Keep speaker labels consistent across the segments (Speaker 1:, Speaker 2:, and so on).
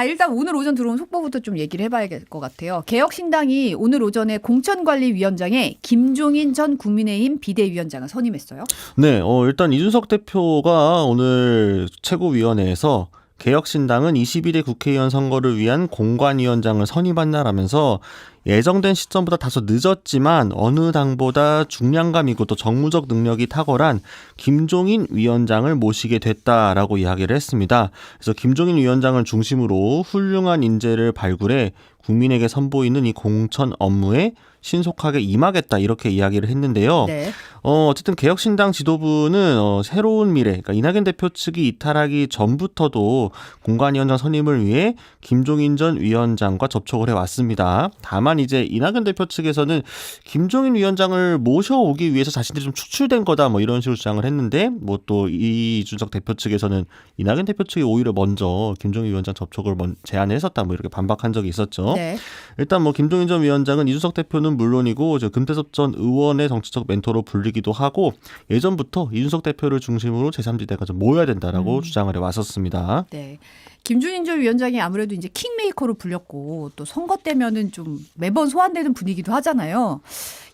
Speaker 1: 일단 오늘 오전 들어온 속보부터 좀 얘기를 해봐야 될 것 같아요. 개혁신당이 오늘 오전에 공천관리위원장에 김종인 전 국민의힘 비대위원장을 선임했어요.
Speaker 2: 네, 일단 이준석 대표가 오늘 최고위원회에서 개혁신당은 21대 국회의원 선거를 위한 공관위원장을 선임한다라면서 예정된 시점보다 다소 늦었지만 어느 당보다 중량감 있고 또 정무적 능력이 탁월한 김종인 위원장을 모시게 됐다라고 이야기를 했습니다. 그래서 김종인 위원장을 중심으로 훌륭한 인재를 발굴해 국민에게 선보이는 이 공천 업무에 신속하게 임하겠다 이렇게 이야기를 했는데요.
Speaker 1: 네.
Speaker 2: 어쨌든 개혁신당 지도부는 새로운 미래, 그러니까 이낙연 대표 측이 이탈하기 전부터도 공관위원장 선임을 위해 김종인 전 위원장과 접촉을 해왔습니다. 다만 이제 이낙연 대표 측에서는 김종인 위원장을 모셔오기 위해서 자신들이 좀 추출된 거다 뭐 이런 식으로 주장을 했는데 뭐 또 이준석 대표 측에서는 이낙연 대표 측이 오히려 먼저 김종인 위원장 접촉을 제안을 했었다 뭐 이렇게 반박한 적이 있었죠.
Speaker 1: 네.
Speaker 2: 일단 뭐 김종인 전 위원장은 이준석 대표는 물론이고 금태섭 전 의원의 정치적 멘토로 불리기도 하고 예전부터 이준석 대표를 중심으로 제3지대가 좀 모여야 된다라고 주장을 해왔었습니다.
Speaker 1: 네. 김종인 전 위원장이 아무래도 이제 킹메이커로 불렸고 또 선거 때면은 좀 매번 소환되는 분위기도 하잖아요.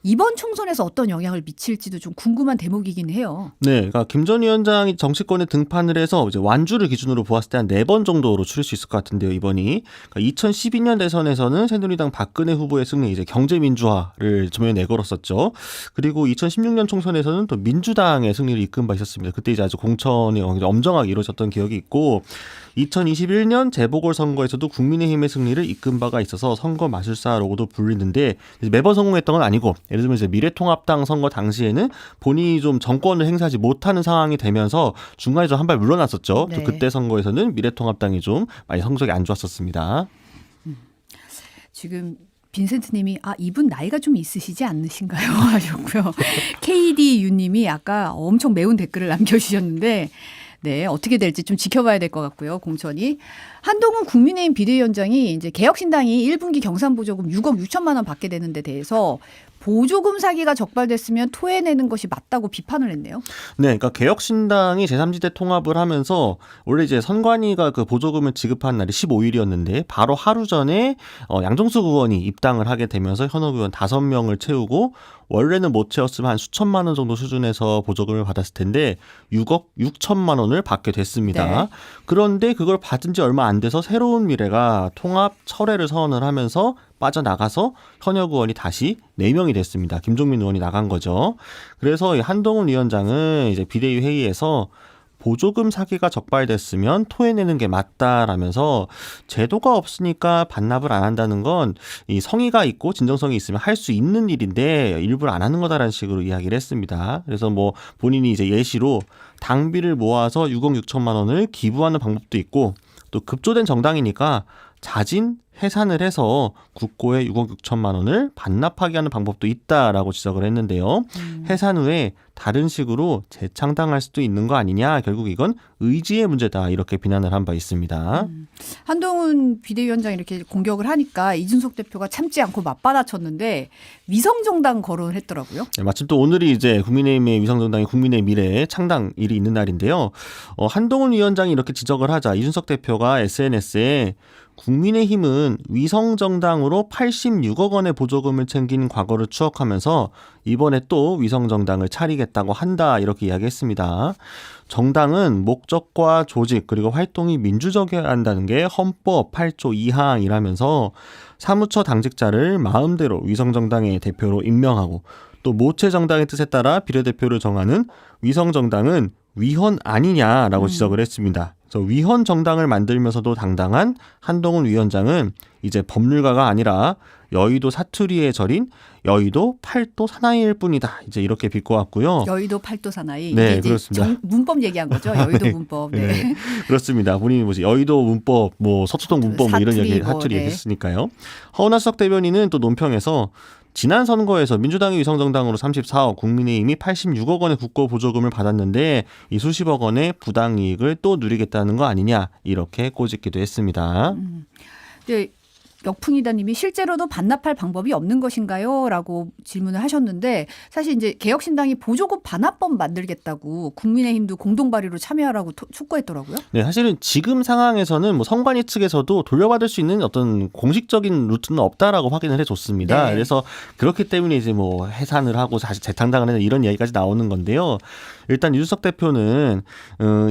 Speaker 1: 이번 총선에서 어떤 영향을 미칠지도 좀 궁금한 대목이긴 해요.
Speaker 2: 네, 그러니까 김 전 위원장이 정치권에 등판을 해서 이제 완주를 기준으로 보았을 때 한 4번 정도로 추릴 수 있을 것 같은데요, 이번이. 그러니까 2012년 대선에서는 새누리당 박근혜 후보의 승리, 이제 경제민주화를 전면에 내걸었었죠. 그리고 2016년 총선에서는 또 민주당의 승리를 이끈 바 있었습니다. 그때 이제 아주 공천이 엄정하게 이루어졌던 기억이 있고, 2021년 재보궐선거에서도 국민의힘의 승리를 이끈 바가 있어서 선거 마술사라고도 불리는데 매번 성공했던 건 아니고 예를 들면 이제 미래통합당 선거 당시에는 본인이 좀 정권을 행사하지 못하는 상황이 되면서 중간에 좀 한 발 물러났었죠.
Speaker 1: 네.
Speaker 2: 또 그때 선거에서는 미래통합당이 좀 많이 성적이 안 좋았었습니다.
Speaker 1: 지금 빈센트님이 이분 나이가 좀 있으시지 않으신가요? 하셨고요. KDU님이 아까 엄청 매운 댓글을 남겨주셨는데 네, 어떻게 될지 좀 지켜봐야 될 것 같고요. 공천이. 한동훈 국민의힘 비대위원장이 이제 개혁신당이 1분기 경산보조금 6억 6천만 원 받게 되는 데 대해서 보조금 사기가 적발됐으면 토해내는 것이 맞다고 비판을 했네요.
Speaker 2: 네, 그러니까 개혁신당이 제3지대 통합을 하면서 원래 이제 선관위가 그 보조금을 지급한 날이 15일이었는데 바로 하루 전에 양정숙 의원이 입당을 하게 되면서 현역 의원 5명을 채우고 원래는 못 채웠으면 한 수천만 원 정도 수준에서 보조금을 받았을 텐데 6억 6천만 원을 받게 됐습니다.
Speaker 1: 네.
Speaker 2: 그런데 그걸 받은 지 얼마 안 돼서 새로운 미래가 통합 철회를 선언을 하면서 빠져나가서 현역 의원이 다시 4명이 됐습니다. 김종민 의원이 나간 거죠. 그래서 이 한동훈 위원장은 이제 비대위 회의에서 보조금 사기가 적발됐으면 토해내는 게 맞다라면서 제도가 없으니까 반납을 안 한다는 건 이 성의가 있고 진정성이 있으면 할 수 있는 일인데 일부러 안 하는 거다라는 식으로 이야기를 했습니다. 그래서 뭐 본인이 이제 예시로 당비를 모아서 6억 6천만 원을 기부하는 방법도 있고 또 급조된 정당이니까 자진 해산을 해서 국고에 6억 6천만 원을 반납하게 하는 방법도 있다라고 지적을 했는데요. 해산 후에 다른 식으로 재창당할 수도 있는 거 아니냐. 결국 이건 의지의 문제다. 이렇게 비난을 한 바 있습니다.
Speaker 1: 한동훈 비대위원장이 이렇게 공격을 하니까 이준석 대표가 참지 않고 맞받아쳤는데 위성정당 거론을 했더라고요.
Speaker 2: 네, 마침 또 오늘이 이제 국민의힘의 위성정당이 국민의 미래 창당일이 있는 날인데요. 한동훈 위원장이 이렇게 지적을 하자 이준석 대표가 SNS에 국민의힘은 위성정당으로 86억 원의 보조금을 챙긴 과거를 추억하면서 이번에 또 위성정당을 차리겠다고 한다 이렇게 이야기했습니다. 정당은 목적과 조직 그리고 활동이 민주적이어야 한다는 게 헌법 8조 2항이라면서 사무처 당직자를 마음대로 위성정당의 대표로 임명하고 또 모체정당의 뜻에 따라 비례대표를 정하는 위성정당은 위헌 아니냐라고 지적을 했습니다. 그래서 위헌 정당을 만들면서도 당당한 한동훈 위원장은 이제 법률가가 아니라 여의도 사투리에 절인 여의도 팔도 사나이일 뿐이다. 이제 이렇게 비꼬았고요.
Speaker 1: 여의도 팔도 사나이.
Speaker 2: 네,
Speaker 1: 이게 이제
Speaker 2: 그렇습니다.
Speaker 1: 문법 얘기한 거죠. 여의도
Speaker 2: 네.
Speaker 1: 문법. 네.
Speaker 2: 네. 그렇습니다. 본인이 뭐지 여의도 문법, 뭐 서초동 문법 뭐 이런
Speaker 1: 사투리,
Speaker 2: 얘기
Speaker 1: 뭐,
Speaker 2: 사투리
Speaker 1: 네.
Speaker 2: 얘기했으니까요. 허은하수석 대변인은 또 논평에서 지난 선거에서 민주당이 위성정당으로 34억, 국민의힘이 86억 원의 국고 보조금을 받았는데 이 수십억 원의 부당이익을 또 누리겠다는 거 아니냐 이렇게 꼬집기도 했습니다.
Speaker 1: 네. 역풍이다님이 실제로도 반납할 방법이 없는 것인가요? 라고 질문을 하셨는데 사실 이제 개혁신당이 보조금 반납법 만들겠다고 국민의힘도 공동 발의로 참여하라고 촉구했더라고요.
Speaker 2: 네, 사실은 지금 상황에서는 뭐 선관위 측에서도 돌려받을 수 있는 어떤 공식적인 루트는 없다라고 확인을 해줬습니다.
Speaker 1: 네.
Speaker 2: 그래서 그렇기 때문에 이제 뭐 해산을 하고 다시 재창당을 하는 이런 이야기까지 나오는 건데요. 일단 이준석 대표는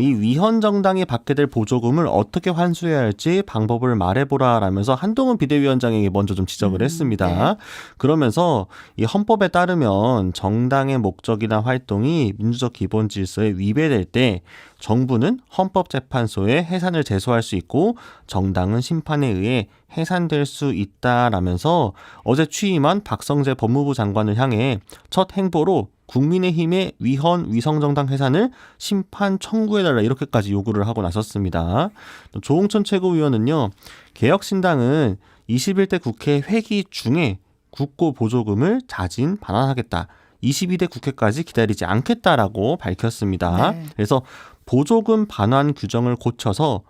Speaker 2: 이 위헌 정당이 받게 될 보조금을 어떻게 환수해야 할지 방법을 말해보라라면서 한동훈 비대위원장에게 먼저 좀 지적을 했습니다.
Speaker 1: 네.
Speaker 2: 그러면서 이 헌법에 따르면 정당의 목적이나 활동이 민주적 기본 질서에 위배될 때 정부는 헌법재판소에 해산을 제소할 수 있고 정당은 심판에 의해 해산될 수 있다라면서 어제 취임한 박성재 법무부 장관을 향해 첫 행보로 국민의힘의 위헌 위성정당 해산을 심판 청구해달라 이렇게까지 요구를 하고 나섰습니다. 또 조홍천 최고위원은요. 개혁신당은 21대 국회 회기 중에 국고 보조금을 자진 반환하겠다. 22대 국회까지 기다리지 않겠다라고 밝혔습니다.
Speaker 1: 네.
Speaker 2: 그래서 보조금 반환 규정을 고쳐서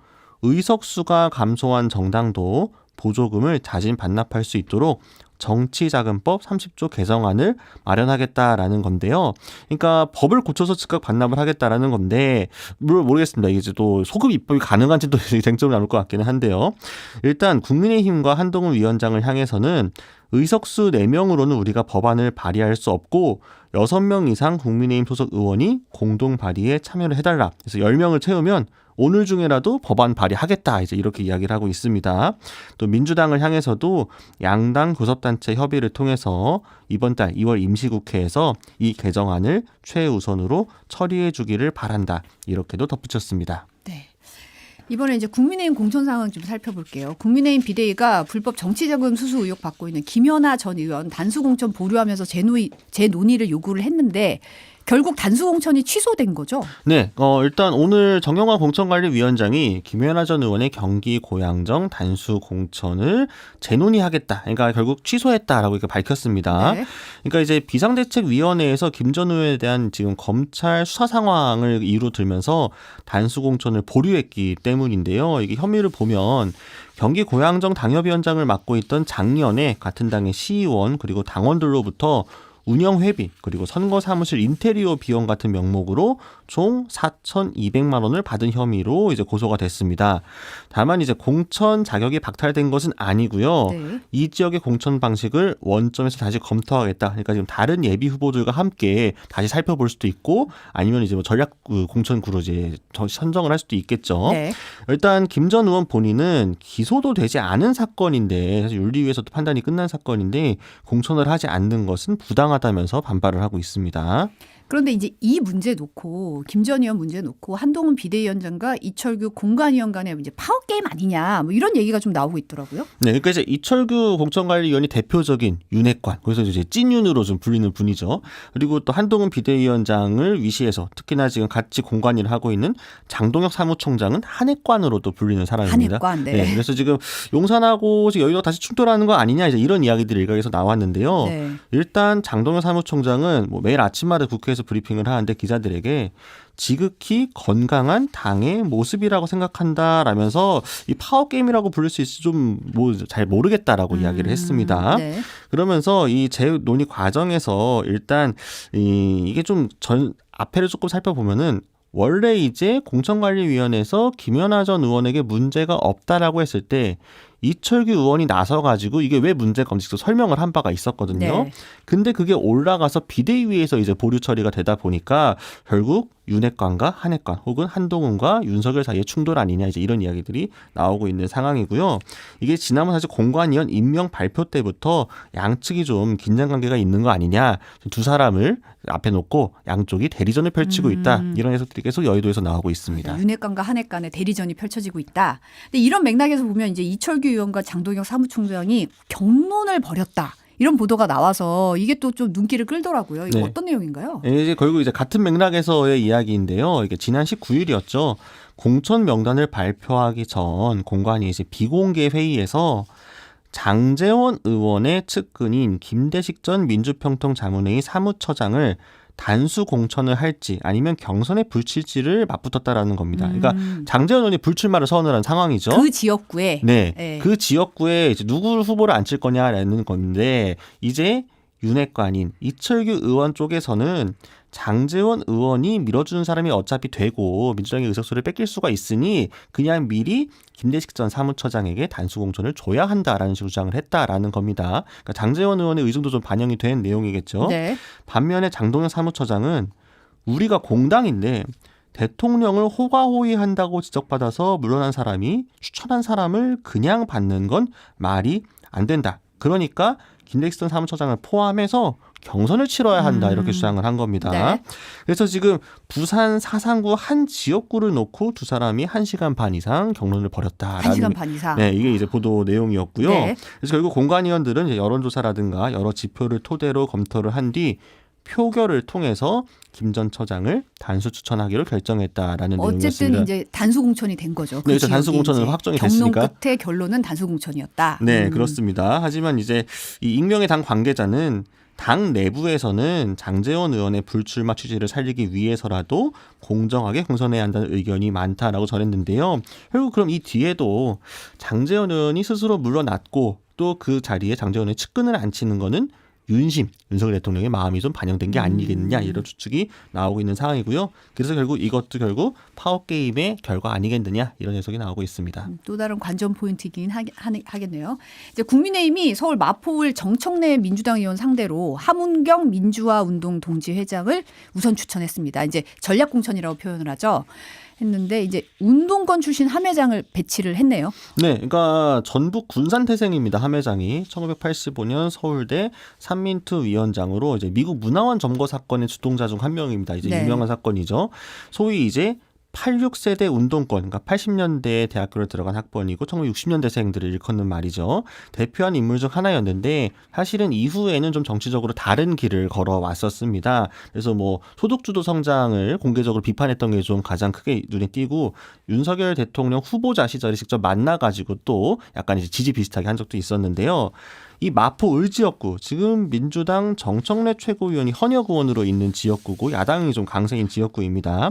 Speaker 2: 의석수가 감소한 정당도 보조금을 자진 반납할 수 있도록 정치자금법 30조 개정안을 마련하겠다라는 건데요. 그러니까 법을 고쳐서 즉각 반납을 하겠다라는 건데 모르겠습니다. 이게 또 소급 입법이 가능한지도 쟁점이 나올 것 같기는 한데요. 일단 국민의힘과 한동훈 위원장을 향해서는 의석수 4명으로는 우리가 법안을 발의할 수 없고 6명 이상 국민의힘 소속 의원이 공동 발의에 참여를 해달라. 그래서 10명을 채우면 오늘 중에라도 법안 발의하겠다. 이제 이렇게 이야기를 하고 있습니다. 또 민주당을 향해서도 양당 교섭단체 협의를 통해서 이번 달 2월 임시국회에서 이 개정안을 최우선으로 처리해 주기를 바란다. 이렇게도 덧붙였습니다.
Speaker 1: 네. 이번에 이제 국민의힘 공천 상황 좀 살펴볼게요. 국민의힘 비대위가 불법 정치자금 수수 의혹 받고 있는 김연아 전 의원 단수 공천 보류하면서 재논의를 요구를 했는데 결국 단수 공천이 취소된 거죠?
Speaker 2: 네, 일단 오늘 정영화 공천관리위원장이 김연아 전 의원의 경기 고양정 단수 공천을 재논의하겠다. 그러니까 결국 취소했다라고 이렇게 밝혔습니다.
Speaker 1: 네.
Speaker 2: 그러니까 이제 비상대책위원회에서 김 전 의원에 대한 지금 검찰 수사 상황을 이유로 들면서 단수 공천을 보류했기 때문인데요. 이게 혐의를 보면 경기 고양정 당협위원장을 맡고 있던 작년에 같은 당의 시의원 그리고 당원들로부터 운영 회비 그리고 선거 사무실 인테리어 비용 같은 명목으로 총 4,200만 원을 받은 혐의로 이제 고소가 됐습니다. 다만 이제 공천 자격이 박탈된 것은 아니고요.
Speaker 1: 네.
Speaker 2: 이 지역의 공천 방식을 원점에서 다시 검토하겠다. 그러니까 지금 다른 예비 후보들과 함께 다시 살펴볼 수도 있고 아니면 이제 뭐 전략 공천구로 이제 선정을 할 수도 있겠죠.
Speaker 1: 네.
Speaker 2: 일단 김 전 의원 본인은 기소도 되지 않은 사건인데 사실 윤리위에서도 판단이 끝난 사건인데 공천을 하지 않는 것은 부당하다면서 반발을 하고 있습니다.
Speaker 1: 그런데 이제 이 문제 놓고 김 전 의원 문제 놓고 한동훈 비대위원장과 이철규 공관위원 간의 이제 파워 게임 아니냐 뭐 이런 얘기가 좀 나오고 있더라고요.
Speaker 2: 네, 그러니까 이제 이철규 공천관리위원이 대표적인 윤핵관, 그래서 이제 찐윤으로 좀 불리는 분이죠. 그리고 또 한동훈 비대위원장을 위시해서 특히나 지금 같이 공관위를 하고 있는 장동혁 사무총장은 한핵관으로 또 불리는 사람입니다.
Speaker 1: 한핵관, 네.
Speaker 2: 그래서 지금 용산하고 지금 여의도가 다시 충돌하는 거 아니냐 이제 이런 이야기들이 일각에서 나왔는데요.
Speaker 1: 네.
Speaker 2: 일단 장동혁 사무총장은 뭐 매일 아침마다 국회에서 브리핑을 하는데 기자들에게 지극히 건강한 당의 모습이라고 생각한다라면서 이 파워 게임이라고 부를 수 있을지 좀 뭐 잘 모르겠다라고 이야기를 했습니다.
Speaker 1: 네.
Speaker 2: 그러면서 이 재논의 과정에서 일단 이게 좀 앞에를 조금 살펴보면은 원래 이제 공천관리위원회에서 김연아 전 의원에게 문제가 없다라고 했을 때 이철규 의원이 나서가지고 이게 왜 문제가 없는지 설명을 한 바가 있었거든요.
Speaker 1: 네.
Speaker 2: 근데 그게 올라가서 비대위에서 이제 보류 처리가 되다 보니까 결국 윤핵관과 한핵관 혹은 한동훈과 윤석열 사이의 충돌 아니냐 이제 이런 이야기들이 나오고 있는 상황이고요. 이게 지난번 사실 공관위원 임명 발표 때부터 양측이 좀 긴장 관계가 있는 거 아니냐. 두 사람을 앞에 놓고 양쪽이 대리전을 펼치고 있다. 이런 해석들이 계속 여의도에서 나오고 있습니다.
Speaker 1: 윤핵관과 한핵관의 대리전이 펼쳐지고 있다. 근데 이런 맥락에서 보면 이제 이철규 의원과 장동혁 사무총장이 경론을 벌였다. 이런 보도가 나와서 이게 또 좀 눈길을 끌더라고요. 이거
Speaker 2: 네.
Speaker 1: 어떤 내용인가요?
Speaker 2: 이제 결국 이제 같은 맥락에서의 이야기인데요. 이게 지난 19일이었죠. 공천 명단을 발표하기 전 공관위 이제 비공개 회의에서 장제원 의원의 측근인 김대식 전 민주평통자문회의 사무처장을 단수 공천을 할지 아니면 경선에 불칠지를 맞붙었다라는 겁니다. 그러니까 장제원 의원이 불출마를 선언을 한 상황이죠.
Speaker 1: 그 지역구에.
Speaker 2: 네,
Speaker 1: 네.
Speaker 2: 그 지역구에 이제 누구 후보를 앉힐 거냐라는 건데 이제 윤핵관인 이철규 의원 쪽에서는 장제원 의원이 밀어주는 사람이 어차피 되고 민주당의 의석수를 뺏길 수가 있으니 그냥 미리 김대식 전 사무처장에게 단수 공천을 줘야 한다라는 식으로 주장을 했다라는 겁니다. 그러니까 장제원 의원의 의중도 좀 반영이 된 내용이겠죠.
Speaker 1: 네.
Speaker 2: 반면에 장동영 사무처장은 우리가 공당인데 대통령을 호가호위한다고 지적받아서 물러난 사람이 추천한 사람을 그냥 받는 건 말이 안 된다. 그러니까 김대식 사무처장을 포함해서 경선을 치러야 한다 이렇게 주장을 한 겁니다.
Speaker 1: 네.
Speaker 2: 그래서 지금 부산 사상구 한 지역구를 놓고 두 사람이 1시간 반 이상 경론을 벌였다라는
Speaker 1: 1시간 반 이상.
Speaker 2: 네, 이게 이제 보도 내용이었고요.
Speaker 1: 네.
Speaker 2: 그래서 결국 공관위원들은 이제 여론조사라든가 여러 지표를 토대로 검토를 한 뒤 표결을 통해서 김 전 처장을 단수 추천하기로 결정했다라는
Speaker 1: 어쨌든
Speaker 2: 내용이었습니다.
Speaker 1: 이제 단수 공천이 된 거죠. 그
Speaker 2: 네, 그렇죠. 단수
Speaker 1: 지역이
Speaker 2: 공천은
Speaker 1: 이제
Speaker 2: 확정이
Speaker 1: 경론
Speaker 2: 됐으니까.
Speaker 1: 끝에 결론은 단수 공천이었다.
Speaker 2: 네, 그렇습니다. 하지만 이제 이 익명의 당 관계자는 당 내부에서는 장제원 의원의 불출마 취지를 살리기 위해서라도 공정하게 공선해야 한다는 의견이 많다라고 전했는데요. 결국 그럼 이 뒤에도 장제원 의원이 스스로 물러났고 또 그 자리에 장제원 의원의 측근을 앉히는 거는 윤석열 대통령의 마음이 좀 반영된 게 아니겠느냐 이런 추측이 나오고 있는 상황이고요. 그래서 결국 이것도 결국 파워게임의 결과 아니겠느냐 이런 해석이 나오고 있습니다.
Speaker 1: 또 다른 관전 포인트이긴 하겠네요. 이제 국민의힘이 서울 마포을 정청래 민주당 의원 상대로 하문경 민주화운동 동지회장을 우선 추천했습니다. 이제 전략 공천이라고 표현을 하죠. 했는데 이제 운동권 출신 함회장을 배치를 했네요.
Speaker 2: 네, 그러니까 전북 군산 태생입니다. 함회장이 1985년 서울대 삼민투 위원장으로 이제 미국 문화원 점거 사건의 주동자 중 한 명입니다. 이제
Speaker 1: 네.
Speaker 2: 유명한 사건이죠. 소위 이제 86세대 운동권, 그러니까 80년대에 대학교를 들어간 학번이고 1960년대생들을 일컫는 말이죠. 대표한 인물 중 하나였는데 사실은 이후에는 좀 정치적으로 다른 길을 걸어왔었습니다. 그래서 뭐 소득주도 성장을 공개적으로 비판했던 게 좀 가장 크게 눈에 띄고 윤석열 대통령 후보자 시절에 직접 만나가지고 또 약간 이제 지지 비슷하게 한 적도 있었는데요. 이 마포 을 지역구 지금 민주당 정청래 최고위원이 현역 의원으로 있는 지역구고 야당이 좀 강세인 지역구입니다.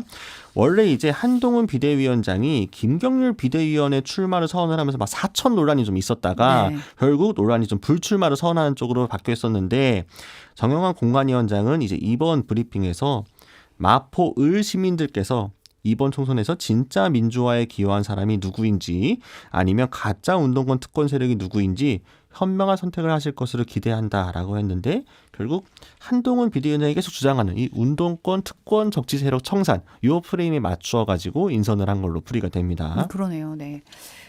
Speaker 2: 원래 이제 한동훈 비대위원장이 김경률 비대위원의 출마를 선언을 하면서 막 사천 논란이 좀 있었다가
Speaker 1: 네.
Speaker 2: 결국 논란이 좀 불출마를 선언하는 쪽으로 바뀌었었는데 정영환 공관위원장은 이제 이번 브리핑에서 마포 을 시민들께서 이번 총선에서 진짜 민주화에 기여한 사람이 누구인지 아니면 가짜 운동권 특권 세력이 누구인지 현명한 선택을 하실 것으로 기대한다라고 했는데 결국 한동훈 비대위원장이 계속 주장하는 이 운동권 특권 적지 세력 청산 이 프레임에 맞추어 가지고 인선을 한 걸로 풀이가 됩니다.
Speaker 1: 그러네요. 네.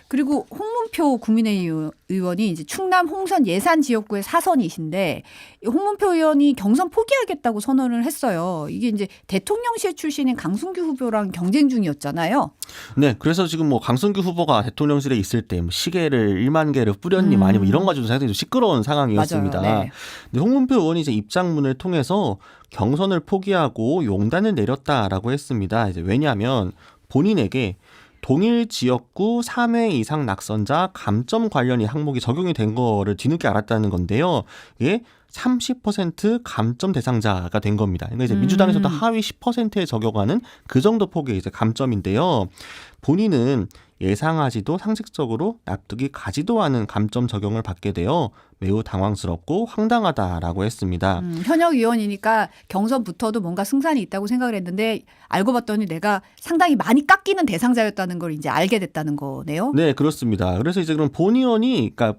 Speaker 1: 그리고 홍문표 국민의힘 의원이 이제 충남 홍선 예산 지역구의 사선이신데 홍문표 의원이 경선 포기하겠다고 선언을 했어요. 이게 이제 대통령실 출신인 강승규 후보랑 경쟁 중이었잖아요.
Speaker 2: 네, 그래서 지금 뭐 강승규 후보가 대통령실에 있을 때 뭐 시계를 1만 개를 뿌렸니 아니면 뭐 이런 거 가지고 상당히 좀 시끄러운 상황이었습니다.
Speaker 1: 맞아요. 네.
Speaker 2: 근데 홍문표 의원이 이제 입장문을 통해서 경선을 포기하고 용단을 내렸다라고 했습니다. 이제 왜냐하면 본인에게 동일 지역구 3회 이상 낙선자 감점 관련이 항목이 적용이 된 거를 뒤늦게 알았다는 건데요. 이게 30% 감점 대상자가 된 겁니다. 그러니까 이제 민주당에서도 하위 10%에 적용하는 그 정도 폭의 이제 감점인데요. 본인은 예상하지도 상식적으로 납득이 가지도 않은 감점 적용을 받게 되어 매우 당황스럽고 황당하다라고 했습니다.
Speaker 1: 현역 의원이니까 경선부터도 뭔가 승산이 있다고 생각을 했는데 알고 봤더니 내가 상당히 많이 깎이는 대상자였다는 걸 이제 알게 됐다는 거네요.
Speaker 2: 네, 그렇습니다. 그래서 이제 그럼 본 의원이, 그러니까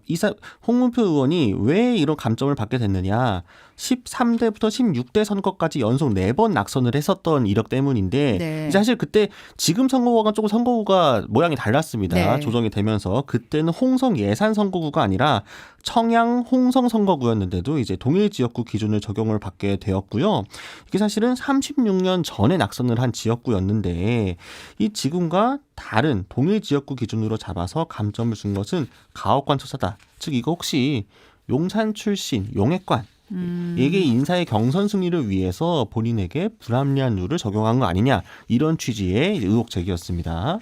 Speaker 2: 홍문표 의원이 왜 이런 감점을 받게 됐느냐? 13대부터 16대 선거까지 연속 4번 낙선을 했었던 이력 때문인데
Speaker 1: 네.
Speaker 2: 이제 사실 그때 지금 선거구가 조금 선거구가 모양이 달랐습니다.
Speaker 1: 네.
Speaker 2: 조정이 되면서 그때는 홍성 예산 선거구가 아니라 청양 홍성 선거구였는데도 이제 동일 지역구 기준을 적용을 받게 되었고요. 이게 사실은 36년 전에 낙선을 한 지역구였는데 이 지금과 다른 동일 지역구 기준으로 잡아서 감점을 준 것은 가혹관 처사다. 즉 이거 혹시 용산 출신 용액관 이게 인사의 경선 승리를 위해서 본인에게 불합리한 룰을 적용한 거 아니냐 이런 취지의 의혹 제기였습니다.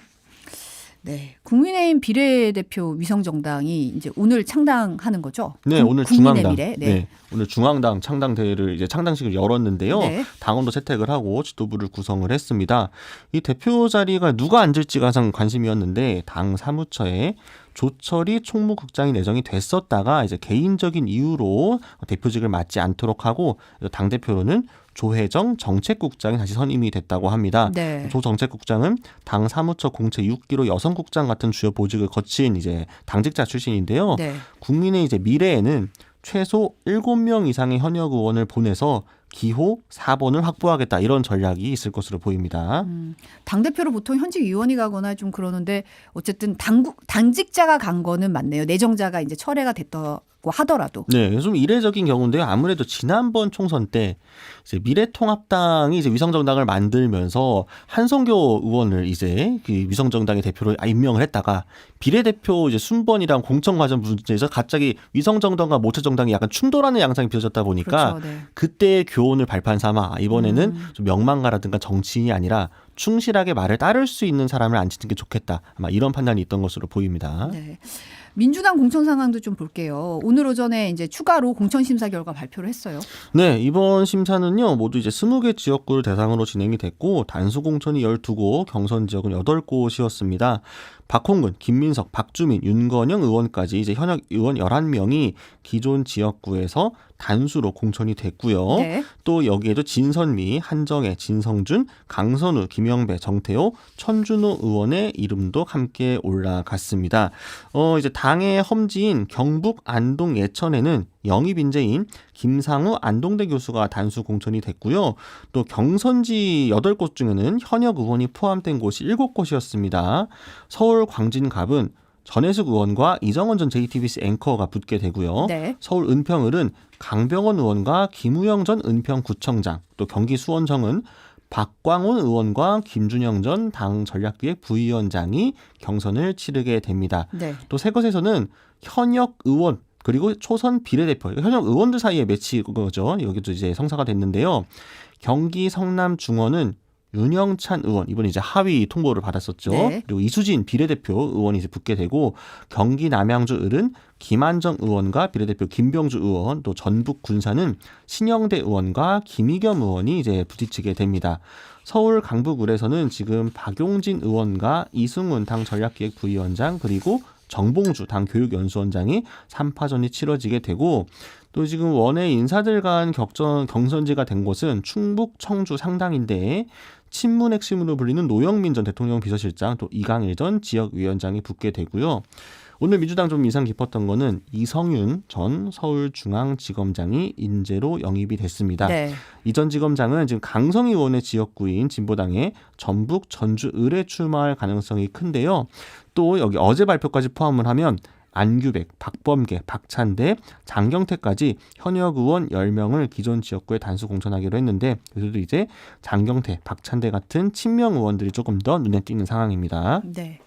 Speaker 1: 네, 국민의힘 비례대표 위성정당이 이제 오늘 창당하는 거죠?
Speaker 2: 네, 오늘
Speaker 1: 국민의
Speaker 2: 중앙당.
Speaker 1: 미래. 네.
Speaker 2: 네, 오늘 중앙당 창당대회를 이제 창당식을 열었는데요.
Speaker 1: 네.
Speaker 2: 당원도 채택을 하고 지도부를 구성을 했습니다. 이 대표 자리가 누가 앉을지가 가장 관심이었는데 당 사무처에 조철이 총무국장이 내정이 됐었다가 이제 개인적인 이유로 대표직을 맡지 않도록 하고 당 대표로는 조혜정 정책국장이 다시 선임이 됐다고 합니다.
Speaker 1: 네.
Speaker 2: 조 정책국장은 당 사무처 공채 6기로 여성국장 같은 주요 보직을 거친 이제 당직자 출신인데요.
Speaker 1: 네.
Speaker 2: 국민의 이제 미래에는 최소 7명 이상의 현역 의원을 보내서 기호 4번을 확보하겠다 이런 전략이 있을 것으로 보입니다.
Speaker 1: 당대표로 보통 현직 의원이 가거나 좀 그러는데 어쨌든 당직자가 간 거는 맞네요. 내정자가 이제 철회가 됐다고 하더라도.
Speaker 2: 네, 좀 이례적인 경우인데요. 아무래도 지난번 총선 때 이제 미래통합당이 이제 위성정당을 만들면서 한성교 의원을 이제 그 위성정당의 대표로 임명을 했다가 비례대표 이제 순번이랑 공천 과정 문제에서 갑자기 위성정당과 모처정당이 약간 충돌하는 양상이 빚어졌다 보니까
Speaker 1: 그렇죠. 네.
Speaker 2: 그때의 교훈을 발판 삼아 이번에는 좀 명망가라든가 정치인이 아니라 충실하게 말을 따를 수 있는 사람을 앉히는 게 좋겠다. 아마 이런 판단이 있던 것으로 보입니다.
Speaker 1: 네. 민주당 공천 상황도 좀 볼게요. 오늘 오전에 이제 추가로 공천 심사 결과 발표를 했어요.
Speaker 2: 네, 이번 심사는요, 모두 이제 20개 지역구를 대상으로 진행이 됐고, 단수 공천이 12곳, 경선 지역은 8곳이었습니다. 박홍근, 김민석, 박주민, 윤건영 의원까지 이제 현역 의원 11명이 기존 지역구에서 단수로 공천이 됐고요.
Speaker 1: 네.
Speaker 2: 또 여기에도 진선미, 한정혜, 진성준, 강선우, 김영배, 정태호, 천준호 의원의 이름도 함께 올라갔습니다. 이제 당의 험지인 경북 안동 예천에는 영입 인재인 김상우 안동대 교수가 단수 공천이 됐고요. 또 경선지 8곳 중에는 현역 의원이 포함된 곳이 7곳이었습니다. 서울 광진갑은 전해숙 의원과 이정원 전 JTBC 앵커가 붙게 되고요.
Speaker 1: 네.
Speaker 2: 서울 은평을은 강병원 의원과 김우영 전 은평구청장, 또 경기 수원청은 박광훈 의원과 김준영 전 당 전략기획 부위원장이 경선을 치르게 됩니다.
Speaker 1: 네.
Speaker 2: 또 새 것에서는 현역 의원 그리고 초선 비례대표, 현역 의원들 사이에 매치 거죠. 여기도 이제 성사가 됐는데요. 경기 성남 중원은 윤영찬 의원, 이번에 이제 하위 통보를 받았었죠.
Speaker 1: 네.
Speaker 2: 그리고 이수진 비례대표 의원이 이제 붙게 되고, 경기 남양주 을은 김한정 의원과 비례대표 김병주 의원, 또 전북 군산은 신영대 의원과 김희겸 의원이 이제 부딪히게 됩니다. 서울 강북을에서는 지금 박용진 의원과 이승훈 당 전략기획 부위원장 그리고 정봉주 당 교육연수원장이 3파전이 치러지게 되고, 또 지금 원외 인사들 간 경선지가 된 곳은 충북 청주 상당인데 친문 핵심으로 불리는 노영민 전 대통령 비서실장 또 이강일 전 지역위원장이 붙게 되고요. 오늘 민주당 좀 인상 깊었던 거는 이성윤 전 서울중앙지검장이 인재로 영입이 됐습니다.
Speaker 1: 네.
Speaker 2: 이 전 지검장은 지금 강성희 의원의 지역구인 진보당의 전북 전주 을에 출마할 가능성이 큰데요. 또 여기 어제 발표까지 포함을 하면 안규백, 박범계, 박찬대, 장경태까지 현역 의원 10명을 기존 지역구에 단수 공천하기로 했는데, 그래도 이제 장경태, 박찬대 같은 친명 의원들이 조금 더 눈에 띄는 상황입니다.
Speaker 1: 네.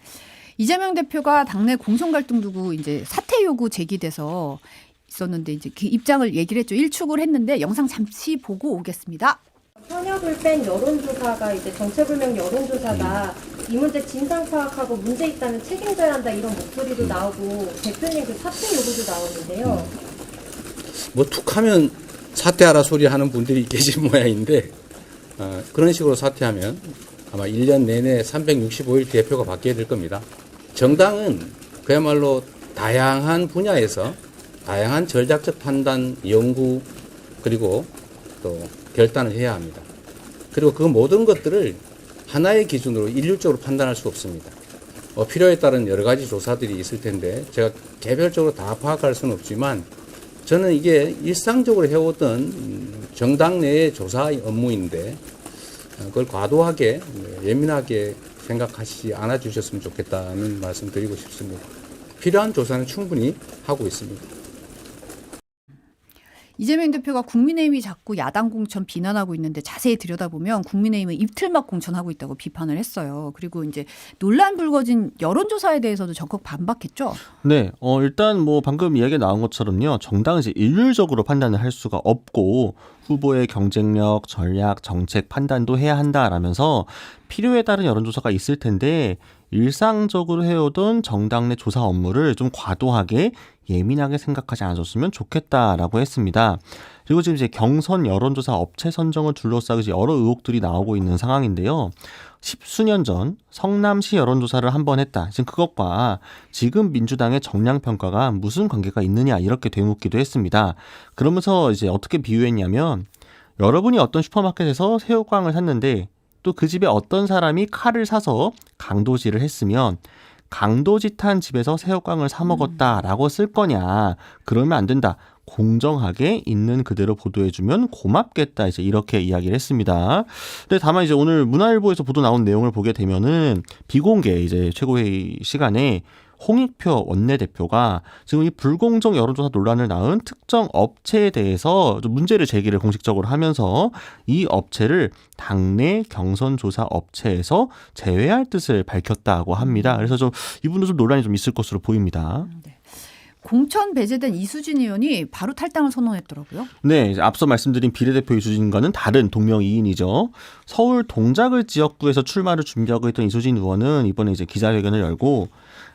Speaker 1: 이재명 대표가 당내 공천 갈등 두고 이제 사퇴 요구 제기돼서 있었는데 이제 그 입장을 얘기를 했죠. 일축을 했는데 영상 잠시 보고 오겠습니다.
Speaker 3: 현역을 뺀 여론조사가 이제 정체불명 여론조사다. 이 문제 진상 파악하고 문제 있다면 책임져야 한다 이런 목소리도 나오고 대표님 그 사퇴 요구도 나오는데요.
Speaker 4: 뭐 툭하면 사퇴하라 소리 하는 분들이 계신 모양인데 그런 식으로 사퇴하면 아마 1년 내내 365일 대표가 바뀌어야 될 겁니다. 정당은 그야말로 다양한 분야에서 다양한 전략적 판단, 연구 그리고 또 결단을 해야 합니다. 그리고 그 모든 것들을 하나의 기준으로 일률적으로 판단할 수 없습니다. 필요에 따른 여러 가지 조사들이 있을 텐데 제가 개별적으로 다 파악할 수는 없지만 저는 이게 일상적으로 해오던 정당 내의 조사 업무인데 그걸 과도하게 예민하게 생각하시지 않아 주셨으면 좋겠다는 말씀 드리고 싶습니다. 필요한 조사는 충분히 하고 있습니다.
Speaker 1: 이재명 대표가 국민의힘이 자꾸 야당 공천 비난하고 있는데 자세히 들여다보면 국민의힘은 입틀막 공천하고 있다고 비판을 했어요. 그리고 이제 논란 불거진 여론조사에 대해서도 적극 반박했죠.
Speaker 2: 네, 일단 뭐 방금 이야기 나온 것처럼요, 정당은 이제 일률적으로 판단을 할 수가 없고 후보의 경쟁력, 전략, 정책 판단도 해야 한다라면서 필요에 따른 여론조사가 있을 텐데 일상적으로 해오던 정당 내 조사 업무를 좀 과도하게 예민하게 생각하지 않았으면 좋겠다라고 했습니다. 그리고 지금 이제 경선 여론조사 업체 선정을 둘러싸고 이제 여러 의혹들이 나오고 있는 상황인데요. 10수년 전 성남시 여론조사를 한 번 했다. 지금 그것과 지금 민주당의 정량평가가 무슨 관계가 있느냐 이렇게 되묻기도 했습니다. 그러면서 이제 어떻게 비유했냐면 여러분이 어떤 슈퍼마켓에서 새우깡을 샀는데 또 그 집에 어떤 사람이 칼을 사서 강도질을 했으면 강도짓한 집에서 새우깡을 사 먹었다라고 쓸 거냐. 그러면 안 된다. 공정하게 있는 그대로 보도해주면 고맙겠다. 이제 이렇게 이야기를 했습니다. 근데 다만 이제 오늘 문화일보에서 보도 나온 내용을 보게 되면은 비공개 이제 최고회의 시간에 홍익표 원내대표가 지금 이 불공정 여론조사 논란을 낳은 특정 업체에 대해서 좀 문제를 제기를 공식적으로 하면서 이 업체를 당내 경선조사 업체에서 제외할 뜻을 밝혔다고 합니다. 그래서 좀 이분도 좀 논란이 좀 있을 것으로 보입니다.
Speaker 1: 공천 배제된 이수진 의원이 바로 탈당을 선언했더라고요.
Speaker 2: 네, 이제 앞서 말씀드린 비례대표 이수진과는 다른 동명이인이죠. 서울 동작을 지역구에서 출마를 준비하고 있던 이수진 의원은 이번에 이제 기자회견을 열고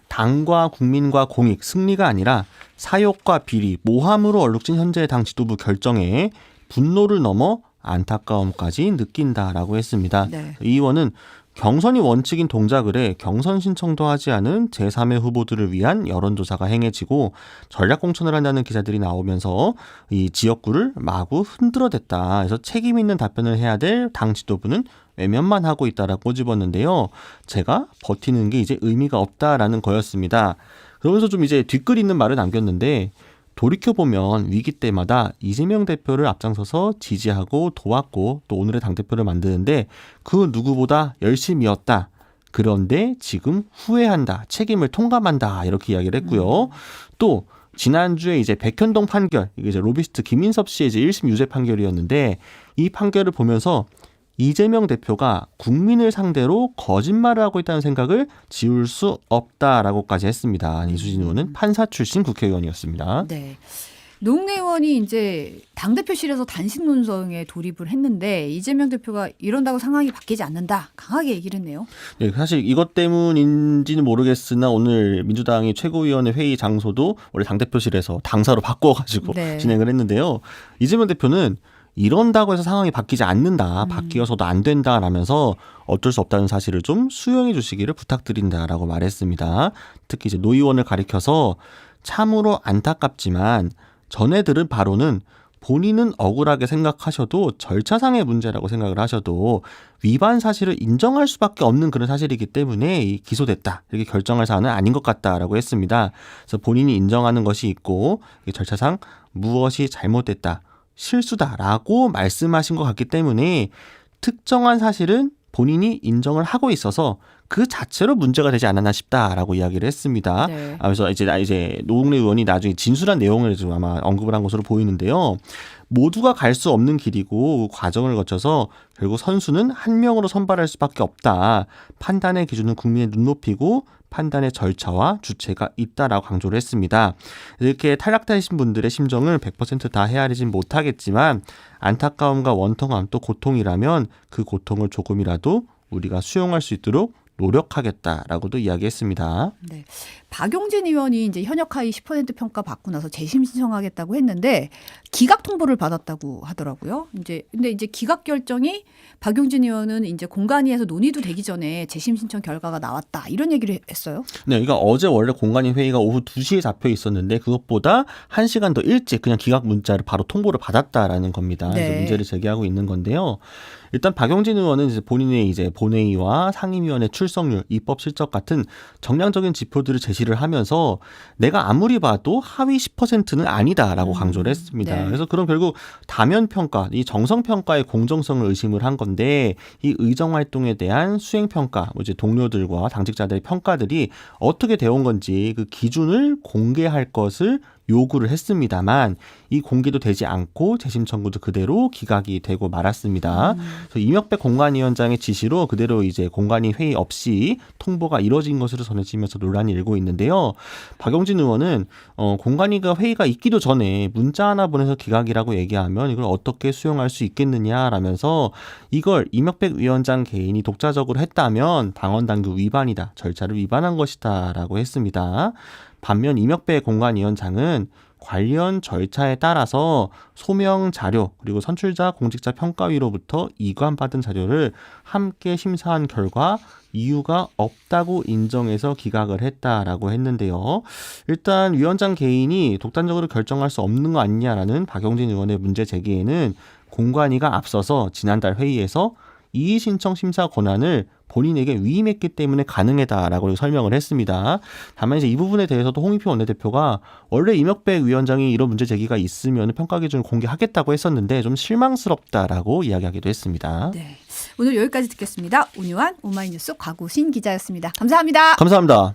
Speaker 2: 당과 국민과 공익, 승리가 아니라 사욕과 비리, 모함으로 얼룩진 현재의 당 지도부 결정에 분노를 넘어 안타까움까지 느낀다라고 했습니다.
Speaker 1: 네.
Speaker 2: 이 의원은 경선이 원칙인 동작을 해 경선 신청도 하지 않은 제3의 후보들을 위한 여론조사가 행해지고 전략 공천을 한다는 기사들이 나오면서 이 지역구를 마구 흔들어댔다. 그래서 책임 있는 답변을 해야 될 당 지도부는 외면만 하고 있다라고 꼬집었는데요. 제가 버티는 게 이제 의미가 없다라는 거였습니다. 그러면서 좀 이제 뒷글 있는 말을 남겼는데 돌이켜보면 위기 때마다 이재명 대표를 앞장서서 지지하고 도왔고 또 오늘의 당대표를 만드는데 그 누구보다 열심이었다. 그런데 지금 후회한다. 책임을 통감한다. 이렇게 이야기를 했고요. 또 지난주에 이제 백현동 판결, 이게 이제 로비스트 김인섭 씨의 이제 1심 유죄 판결이었는데 이 판결을 보면서 이재명 대표가 국민을 상대로 거짓말을 하고 있다는 생각을 지울 수 없다라고까지 했습니다. 이수진 의원은 판사 출신 국회의원이었습니다.
Speaker 1: 네. 노웅래 의원이 이제 당대표실에서 단식 논성에 돌입을 했는데 이재명 대표가 이런다고 상황이 바뀌지 않는다. 강하게 얘기를 했네요.
Speaker 2: 네, 사실 이것 때문인지는 모르겠으나 오늘 민주당의 최고위원회 회의 장소도 원래 당대표실에서 당사로 바꿔가지고
Speaker 1: 네.
Speaker 2: 진행을 했는데요. 이재명 대표는 이런다고 해서 상황이 바뀌지 않는다. 바뀌어서도 안 된다라면서 어쩔 수 없다는 사실을 좀 수용해 주시기를 부탁드린다라고 말했습니다. 특히 이제 노 의원을 가리켜서 참으로 안타깝지만 전에 들은 바로는 본인은 억울하게 생각하셔도 절차상의 문제라고 생각을 하셔도 위반 사실을 인정할 수밖에 없는 그런 사실이기 때문에 기소됐다. 이렇게 결정할 사안은 아닌 것 같다라고 했습니다. 그래서 본인이 인정하는 것이 있고 절차상 무엇이 잘못됐다. 실수다라고 말씀하신 것 같기 때문에 특정한 사실은 본인이 인정을 하고 있어서 그 자체로 문제가 되지 않았나 싶다라고 이야기를 했습니다.
Speaker 1: 네.
Speaker 2: 그래서 이제 노웅래 의원이 나중에 진술한 내용을 좀 아마 언급을 한 것으로 보이는데요. 모두가 갈 수 없는 길이고 과정을 거쳐서 결국 선수는 한 명으로 선발할 수밖에 없다. 판단의 기준은 국민의 눈높이고 판단의 절차와 주체가 있다라고 강조를 했습니다. 이렇게 탈락되신 분들의 심정을 100% 다 헤아리진 못하겠지만 안타까움과 원통함 또 고통이라면 그 고통을 조금이라도 우리가 수용할 수 있도록 노력하겠다라고도 이야기했습니다.
Speaker 1: 네. 박용진 의원이 이제 현역 하위 10% 평가 받고 나서 재심 신청하겠다고 했는데 기각 통보를 받았다고 하더라고요. 근데 이제 기각 결정이 박용진 의원은 이제 공간위에서 논의도 되기 전에 재심 신청 결과가 나왔다. 이런 얘기를 했어요. 네.
Speaker 2: 그러니까 어제 원래 공간위 회의가 오후 2시에 잡혀 있었는데 그것보다 1시간 더 일찍 그냥 기각 문자를 바로 통보를 받았다라는 겁니다.
Speaker 1: 네.
Speaker 2: 그래서 문제를 제기하고 있는 건데요. 일단 박용진 의원은 이제 본인의 이제 본회의와 상임위원회 출석률, 입법 실적 같은 정량적인 지표들을 제시를 하면서 내가 아무리 봐도 하위 10%는 아니다라고 강조를 했습니다.
Speaker 1: 네.
Speaker 2: 그래서 그럼 결국 다면 평가, 이 정성 평가의 공정성을 의심을 한 건데 이 의정 활동에 대한 수행 평가, 이제 동료들과 당직자들의 평가들이 어떻게 되어 온 건지 그 기준을 공개할 것을 요구를 했습니다만 이 공개도 되지 않고 재심 청구도 그대로 기각이 되고 말았습니다. 그래서 이명백 공관위원장의 지시로 그대로 이제 공관위 회의 없이 통보가 이뤄진 것으로 전해지면서 논란이 일고 있는데요. 박용진 의원은 공관위가 회의가 있기도 전에 문자 하나 보내서 기각이라고 얘기하면 이걸 어떻게 수용할 수 있겠느냐라면서 이걸 이명백 위원장 개인이 독자적으로 했다면 당헌당규 위반이다. 절차를 위반한 것이다라고 했습니다. 반면 이명백 공관위원장은 관련 절차에 따라서 소명 자료 그리고 선출자 공직자 평가위로부터 이관받은 자료를 함께 심사한 결과 이유가 없다고 인정해서 기각을 했다라고 했는데요. 일단 위원장 개인이 독단적으로 결정할 수 없는 거 아니냐라는 박용진 의원의 문제 제기에는 공관위가 앞서서 지난달 회의에서 이의 신청 심사 권한을 본인에게 위임했기 때문에 가능하다라고 설명을 했습니다. 다만 이제 이 부분에 대해서도 홍익표 원내대표가 원래 이명백 위원장이 이런 문제 제기가 있으면 평가 기준을 공개하겠다고 했었는데 좀 실망스럽다라고 이야기하기도 했습니다.
Speaker 1: 네. 오늘 여기까지 듣겠습니다. 온유한 오마이뉴스 곽우신 기자였습니다. 감사합니다.
Speaker 2: 감사합니다.